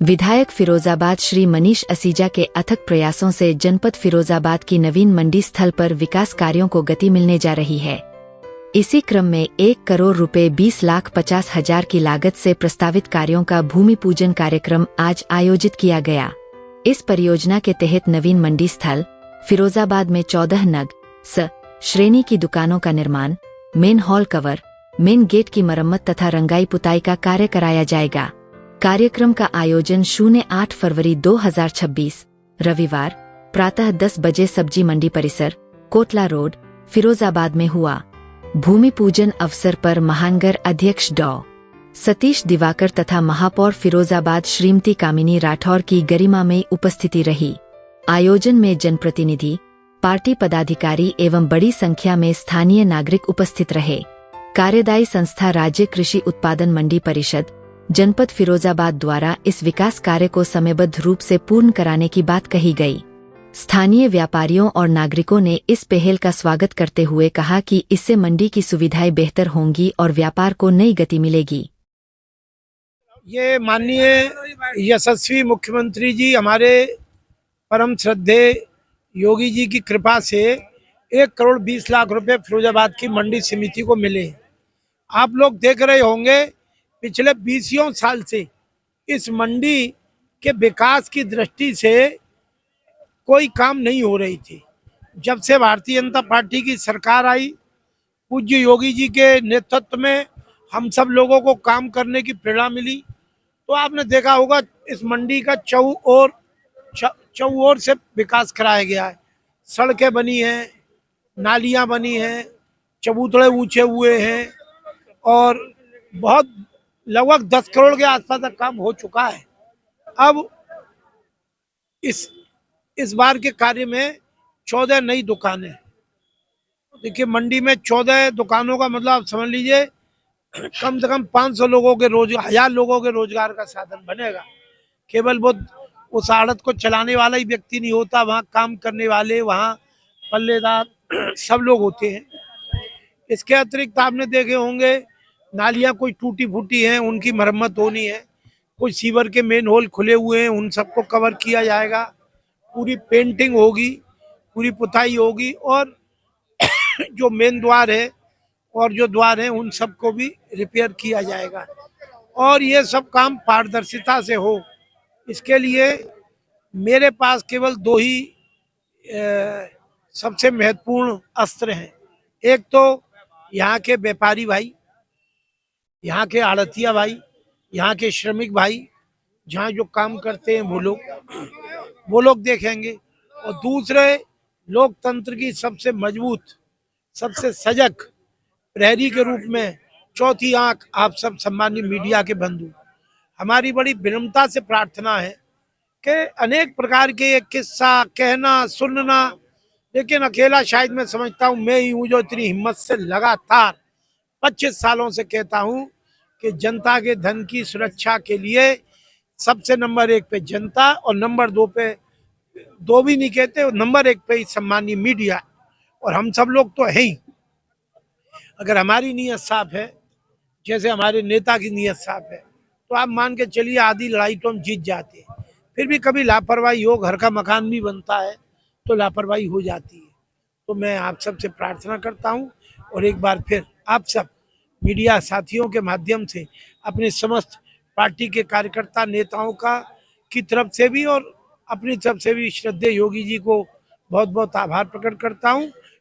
विधायक फिरोजाबाद श्री मनीष असीजा के अथक प्रयासों से जनपद फिरोजाबाद की नवीन मंडी स्थल पर विकास कार्यों को गति मिलने जा रही है। इसी क्रम में 1 करोड़ रुपए 20,50,000 की लागत से प्रस्तावित कार्यों का भूमि पूजन कार्यक्रम आज आयोजित किया गया। इस परियोजना के तहत नवीन मंडी स्थल फिरोजाबाद में 14 नग स श्रेणी की दुकानों का निर्माण, main hall cover, main gate की मरम्मत तथा रंगाई पुताई का कार्य कराया जाएगा। कार्यक्रम का आयोजन 08 फरवरी 2026 रविवार प्रातः 10 बजे सब्जी मंडी परिसर, कोटला रोड, फिरोजाबाद में हुआ। भूमि पूजन अवसर पर महानगर अध्यक्ष डॉ. सतीश दिवाकर तथा महापौर फिरोजाबाद श्रीमती कामिनी राठौर की गरिमामयी उपस्थिति रही। आयोजन में जनप्रतिनिधि, पार्टी पदाधिकारी एवं बड़ी संख्या में स्थानीय नागरिक उपस्थित रहे। कार्यदायी संस्था राज्य कृषि उत्पादन मंडी परिषद जनपद फिरोजाबाद द्वारा इस विकास कार्य को समयबद्ध रूप से पूर्ण कराने की बात कही गई। स्थानीय व्यापारियों और नागरिकों ने इस पहल का स्वागत करते हुए कहा कि इससे मंडी की सुविधाएं बेहतर होंगी और व्यापार को नई गति मिलेगी। ये माननीय यशस्वी मुख्यमंत्री जी हमारे परम श्रद्धेय योगी जी की कृपा से 1 करोड़ 20 लाख रुपए फिरोजाबाद की मंडी समिति को मिले। आप लोग देख रहे होंगे पिछले 20 साल से इस मंडी के विकास की दृष्टि से कोई काम नहीं हो रही थी। जब से भारतीय जनता पार्टी की सरकार आई, पूज्य योगी जी के नेतृत्व में हम सब लोगों को काम करने की प्रेरणा मिली, तो आपने देखा होगा इस मंडी का चौओर से विकास कराया गया है। सड़कें बनी हैं, नालियां बनी हैं, चबूतरे ऊंचे हुए हैं और बहुत लगभग 10 करोड़ के आसपास तक काम हो चुका है। अब इस बार के कार्य में 14 नई दुकानें। देखिए मंडी में 14 दुकानों का मतलब आप समझ लीजिए कम से कम 500 लोगों के 1000 लोगों के रोजगार का साधन बनेगा। केवल वो उस आड़त को चलाने वाला ही व्यक्ति नहीं होता, वहाँ काम करने वाले, वहाँ पल्लेदार सब लोग होते हैं। इसके अतिरिक्त आपने देखे होंगे नालियां कोई टूटी फूटी हैं, उनकी मरम्मत होनी है। कुछ सीवर के मेन होल खुले हुए हैं, उन सबको कवर किया जाएगा। पूरी पेंटिंग होगी, पूरी पुताई होगी और जो मेन द्वार है और जो द्वार है उन सबको भी रिपेयर किया जाएगा और ये सब काम पारदर्शिता से हो। इसके लिए मेरे पास केवल 2 ही सबसे महत्वपूर्ण अस्त्र हैं। एक तो यहाँ के व्यापारी भाई, यहाँ के आड़तिया भाई, यहाँ के श्रमिक भाई, जहाँ जो काम करते हैं वो लोग देखेंगे और दूसरे लोकतंत्र की सबसे मजबूत, सबसे सजग प्रहरी के रूप में चौथी आंख आप सब सम्मानित मीडिया के बंधु। हमारी बड़ी विनम्रता से प्रार्थना है कि अनेक प्रकार के किस्सा कहना सुनना, लेकिन अकेला शायद मैं समझता हूँ मैं ही हूँ जो इतनी हिम्मत से लगातार 25 सालों से कहता हूँ कि जनता के धन की सुरक्षा के लिए सबसे नंबर 1 पे जनता और नंबर 2 पे, 2 भी नहीं कहते, नंबर 1 पे ही सम्मानीय मीडिया। और हम सब लोग तो हैं ही। अगर हमारी नीयत साफ है, जैसे हमारे नेता की नीयत साफ है, तो आप मान के चलिए आधी लड़ाई तो हम जीत जाते हैं। फिर भी कभी लापरवाही हो, घर का मकान भी बनता है तो लापरवाही हो जाती है। तो मैं आप सबसे प्रार्थना करता हूँ और एक बार फिर आप सब मीडिया साथियों के माध्यम से अपने समस्त पार्टी के कार्यकर्ता नेताओं की तरफ से भी और अपनी तरफ से भी श्रद्धेय योगी जी को बहुत बहुत आभार प्रकट करता हूँ।